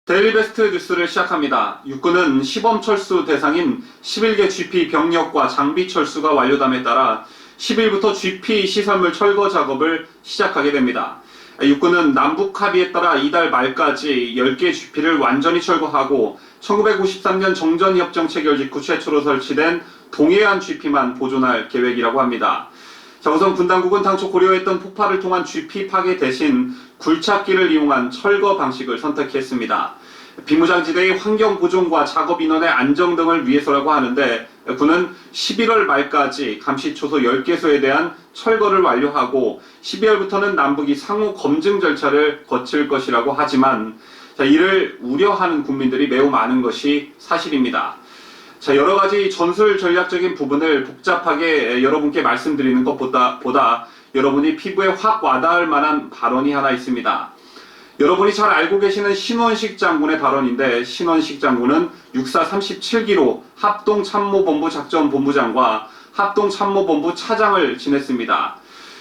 데일리베스트 뉴스를 시작합니다. 육군은 시범철수 대상인 11개 GP 병력과 장비 철수가 완료됨에 따라 10일부터 GP 시설물 철거 작업을 시작하게 됩니다. 육군은 남북 합의에 따라 이달 말까지 10개 GP를 완전히 철거하고 1953년 정전협정 체결 직후 최초로 설치된 동해안 GP만 보존할 계획이라고 합니다. 자, 우선 군 당국은 당초 고려했던 폭발을 통한 GP 파괴 대신 굴착기를 이용한 철거 방식을 선택했습니다. 비무장지대의 환경 보존과 작업 인원의 안정 등을 위해서라고 하는데, 군은 11월 말까지 감시초소 10개소에 대한 철거를 완료하고 12월부터는 남북이 상호 검증 절차를 거칠 것이라고 하지만, 이를 우려하는 국민들이 매우 많은 것이 사실입니다. 자, 여러 가지 전술 전략적인 부분을 복잡하게 여러분께 말씀드리는 것보다 여러분이 피부에 확 와닿을 만한 발언이 하나 있습니다. 여러분이 잘 알고 계시는 신원식 장군의 발언인데, 신원식 장군은 육사 37기로 합동참모본부 작전본부장과 합동참모본부 차장을 지냈습니다.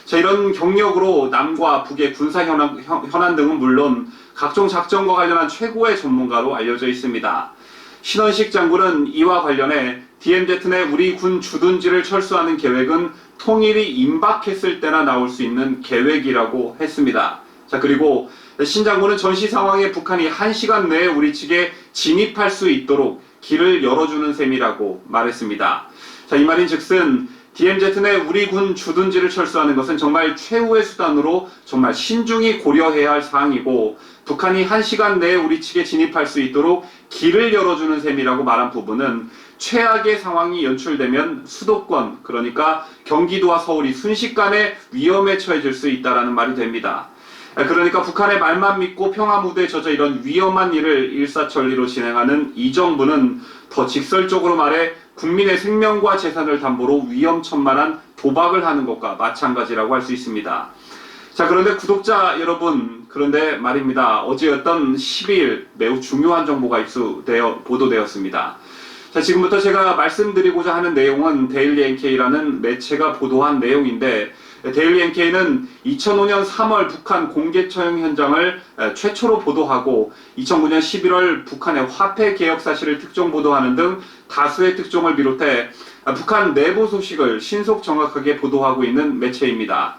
자, 이런 경력으로 남과 북의 군사 현안 등은 물론 각종 작전과 관련한 최고의 전문가로 알려져 있습니다. 신원식 장군은 이와 관련해 DMZ 내 우리 군 주둔지를 철수하는 계획은 통일이 임박했을 때나 나올 수 있는 계획이라고 했습니다. 자, 그리고 신 장군은 전시 상황에 북한이 1시간 내에 우리 측에 진입할 수 있도록 길을 열어주는 셈이라고 말했습니다. 자, 이 말인 즉슨 DMZ 내 우리 군 주둔지를 철수하는 것은 정말 최후의 수단으로 정말 신중히 고려해야 할 사항이고, 북한이 1시간 내에 우리 측에 진입할 수 있도록 길을 열어주는 셈이라고 말한 부분은 최악의 상황이 연출되면 수도권, 그러니까 경기도와 서울이 순식간에 위험에 처해질 수 있다는 말이 됩니다. 그러니까 북한의 말만 믿고 평화무드에 젖어 이런 위험한 일을 일사천리로 진행하는 이 정부는 더 직설적으로 말해 국민의 생명과 재산을 담보로 위험천만한 도박을 하는 것과 마찬가지라고 할 수 있습니다. 자, 그런데 구독자 여러분, 그런데 말입니다. 어제였던 12일 매우 중요한 정보가 보도되었습니다. 자, 지금부터 제가 말씀드리고자 하는 내용은 데일리 NK라는 매체가 보도한 내용인데, 데일리 NK는 2005년 3월 북한 공개 처형 현장을 최초로 보도하고 2009년 11월 북한의 화폐 개혁 사실을 특종 보도하는 등 다수의 특종을 비롯해 북한 내부 소식을 신속 정확하게 보도하고 있는 매체입니다.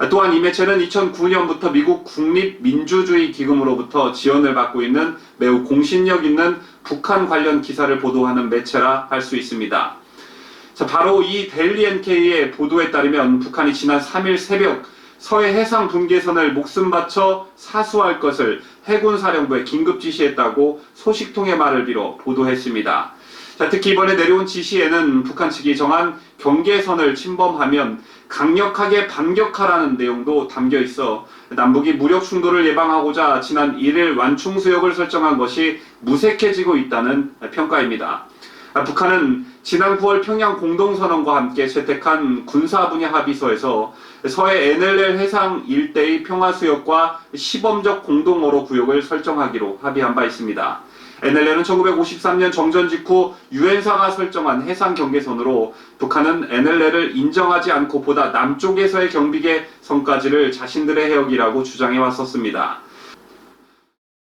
또한 이 매체는 2009년부터 미국 국립민주주의기금으로부터 지원을 받고 있는 매우 공신력 있는 북한 관련 기사를 보도하는 매체라 할 수 있습니다. 자, 바로 이 데일리 NK의 보도에 따르면 북한이 지난 3일 새벽 서해 해상 분계선을 목숨 바쳐 사수할 것을 해군사령부에 긴급 지시했다고 소식통의 말을 빌어 보도했습니다. 자, 특히 이번에 내려온 지시에는 북한 측이 정한 경계선을 침범하면 강력하게 반격하라는 내용도 담겨 있어 남북이 무력 충돌을 예방하고자 지난 1일 완충수역을 설정한 것이 무색해지고 있다는 평가입니다. 북한은 지난 9월 평양 공동선언과 함께 채택한 군사 분야 합의서에서 서해 NLL 해상 일대의 평화수역과 시범적 공동어로 구역을 설정하기로 합의한 바 있습니다. NLL은 1953년 정전 직후 유엔사가 설정한 해상 경계선으로 북한은 NLL을 인정하지 않고 보다 남쪽에서의 경비계선까지를 자신들의 해역이라고 주장해 왔었습니다.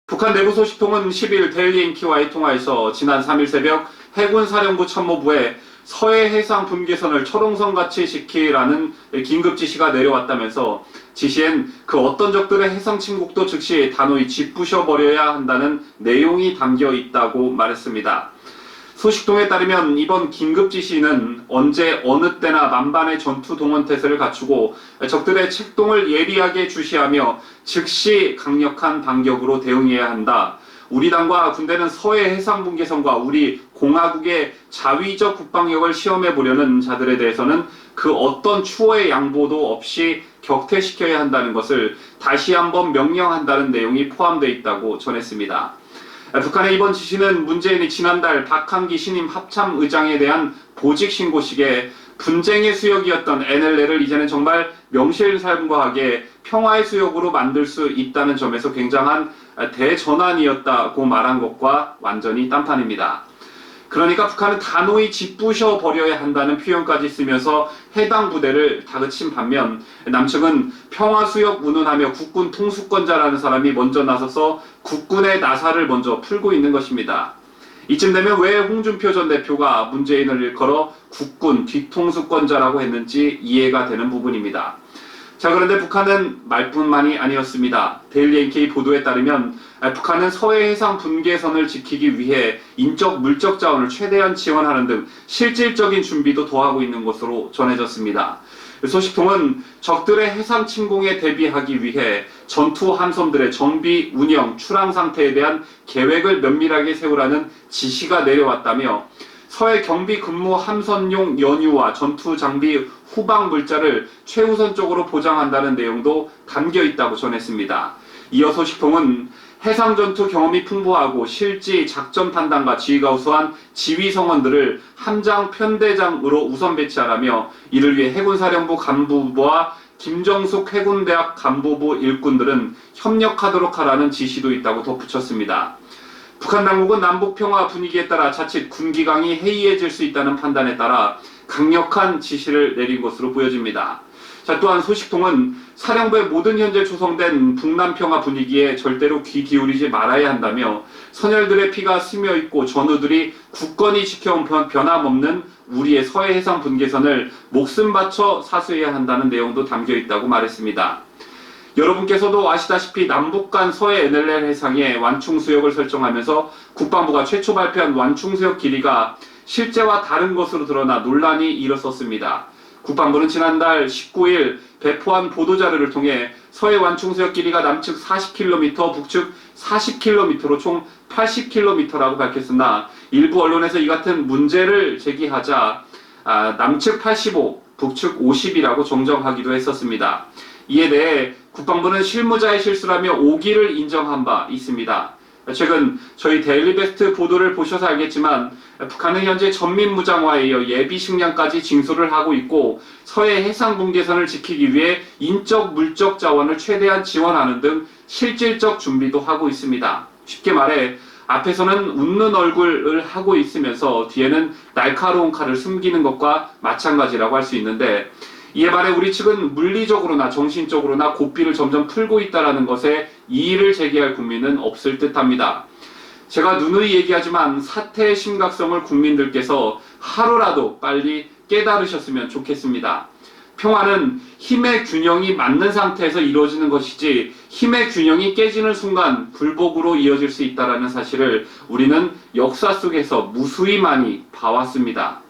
북한 내부 소식통은 10일 데일리 NK와의 통화에서 지난 3일 새벽 해군사령부 참모부에 서해 해상 분계선을 철옹성같이 지키라는 긴급 지시가 내려왔다면서 지시엔 그 어떤 적들의 해상 침국도 즉시 단호히 짓부셔버려야 한다는 내용이 담겨 있다고 말했습니다. 소식통에 따르면 이번 긴급 지시는 언제 어느 때나 만반의 전투 동원 태세를 갖추고 적들의 책동을 예리하게 주시하며 즉시 강력한 반격으로 대응해야 한다. 우리 당과 군대는 서해 해상 분계선과 우리 공화국의 자위적 국방력을 시험해 보려는 자들에 대해서는 그 어떤 추호의 양보도 없이 격퇴시켜야 한다는 것을 다시 한번 명령한다는 내용이 포함되어 있다고 전했습니다. 북한의 이번 지시는 문재인이 지난달 박한기 신임 합참의장에 대한 보직 신고식에 분쟁의 수역이었던 NLL을 이제는 정말 명실상부하게 평화의 수역으로 만들 수 있다는 점에서 굉장한 대전환이었다고 말한 것과 완전히 딴판입니다. 그러니까 북한은 단호히 짓부셔 버려야 한다는 표현까지 쓰면서 해당 부대를 다그친 반면 남측은 평화수역 운운하며 국군 통수권자라는 사람이 먼저 나서서 국군의 나사를 먼저 풀고 있는 것입니다. 이쯤 되면 왜 홍준표 전 대표가 문재인을 일컬어 국군 뒤통수권자라고 했는지 이해가 되는 부분입니다. 자, 그런데 북한은 말뿐만이 아니었습니다. 데일리 NK 보도에 따르면 북한은 서해 해상 분계선을 지키기 위해 인적 물적 자원을 최대한 지원하는 등 실질적인 준비도 더하고 있는 것으로 전해졌습니다. 소식통은 적들의 해상 침공에 대비하기 위해 전투 함선들의 정비, 운영, 출항 상태에 대한 계획을 면밀하게 세우라는 지시가 내려왔다며 서해 경비 근무 함선용 연유와 전투 장비 후방 물자를 최우선적으로 보장한다는 내용도 담겨 있다고 전했습니다. 이어 소식통은 해상 전투 경험이 풍부하고 실지 작전 판단과 지휘가 우수한 지휘 성원들을 함장 편대장으로 우선 배치하라며 이를 위해 해군사령부 간부부와 김정숙 해군대학 간부부 일꾼들은 협력하도록 하라는 지시도 있다고 덧붙였습니다. 북한 당국은 남북평화 분위기에 따라 자칫 군기강이 해이해질 수 있다는 판단에 따라 강력한 지시를 내린 것으로 보여집니다. 자, 또한 소식통은 사령부의 모든 현재 조성된 북남평화 분위기에 절대로 귀 기울이지 말아야 한다며 선열들의 피가 스며 있고 전우들이 굳건히 지켜온 변함없는 우리의 서해 해상 분계선을 목숨 바쳐 사수해야 한다는 내용도 담겨 있다고 말했습니다. 여러분께서도 아시다시피 남북 간 서해 NLL 해상에 완충수역을 설정하면서 국방부가 최초 발표한 완충수역 길이가 실제와 다른 것으로 드러나 논란이 일었었습니다. 국방부는 지난달 19일 배포한 보도자료를 통해 서해 완충수역 길이가 남측 40km, 북측 40km로 총 80km라고 밝혔으나 일부 언론에서 이 같은 문제를 제기하자 남측 85, 북측 50이라고 정정하기도 했었습니다. 이에 대해 국방부는 실무자의 실수라며 오기를 인정한 바 있습니다. 최근 저희 데일리베스트 보도를 보셔서 알겠지만 북한은 현재 전민무장화에 이어 예비 식량까지 징수를 하고 있고 서해 해상 분계선을 지키기 위해 인적 물적 자원을 최대한 지원하는 등 실질적 준비도 하고 있습니다. 쉽게 말해 앞에서는 웃는 얼굴을 하고 있으면서 뒤에는 날카로운 칼을 숨기는 것과 마찬가지라고 할 수 있는데 이에 반해 우리 측은 물리적으로나 정신적으로나 고삐를 점점 풀고 있다는 것에 이의를 제기할 국민은 없을 듯합니다. 제가 누누이 얘기하지만 사태의 심각성을 국민들께서 하루라도 빨리 깨달으셨으면 좋겠습니다. 평화는 힘의 균형이 맞는 상태에서 이루어지는 것이지 힘의 균형이 깨지는 순간 굴복으로 이어질 수 있다는 사실을 우리는 역사 속에서 무수히 많이 봐왔습니다.